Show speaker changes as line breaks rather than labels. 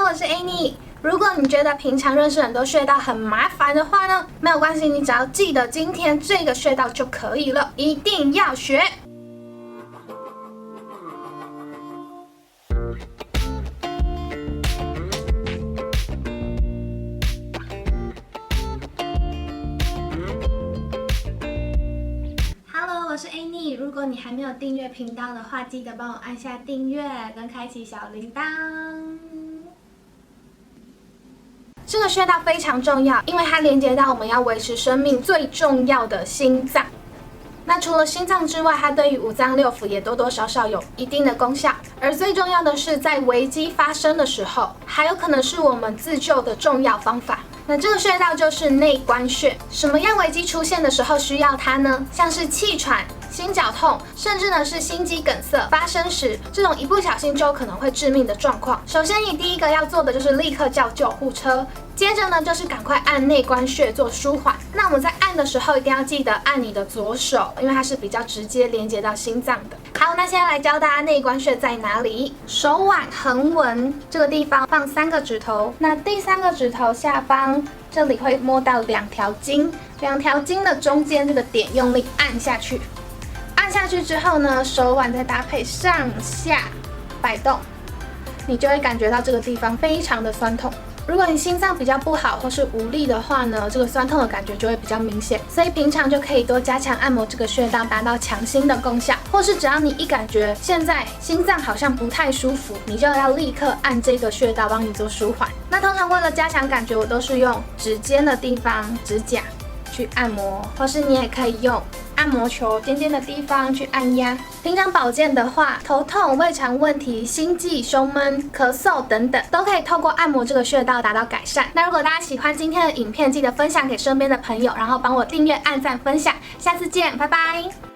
我是 Annie。如果你觉得平常认识很多穴道很麻烦的话呢，没有关系，你只要记得今天这个穴道就可以了，一定要学。我是 Annie， 如果你还没有订阅频道的话，记得帮我按下订阅跟开启小铃铛。这个穴道非常重要，因为它连接到我们要维持生命最重要的心脏。那除了心脏之外，它对于五脏六腑也多多少少有一定的功效。而最重要的是，在危机发生的时候，还有可能是我们自救的重要方法。那这个穴道就是内关穴。什么样危机出现的时候需要它呢？像是气喘、心绞痛，甚至呢是心肌梗塞发生时，这种一不小心就有可能会致命的状况。首先，你第一个要做的就是立刻叫救护车。接着呢，就是赶快按内关穴做舒缓。那我们在按的时候，一定要记得按你的左手，因为它是比较直接连接到心脏的。好，那现在来教大家内关穴在哪里。手腕横纹这个地方放3个指头，那第3个指头下方这里会摸到2条筋，2条筋的中间这个点用力按下去。按下去之后呢，手腕再搭配上下摆动，你就会感觉到这个地方非常的酸痛。如果你心脏比较不好或是无力的话呢，这个酸痛的感觉就会比较明显，所以平常就可以多加强按摩这个穴道，达到强心的功效。或是只要你一感觉现在心脏好像不太舒服，你就要立刻按这个穴道帮你做舒缓。那通常为了加强感觉，我都是用指尖的地方、指甲去按摩，或是你也可以用按摩球尖尖的地方去按压。平常保健的话，头痛、胃肠问题、心悸、胸闷、咳嗽等等，都可以透过按摩这个穴道达到改善。那如果大家喜欢今天的影片，记得分享给身边的朋友，然后帮我订阅、按赞、分享。下次见，拜拜。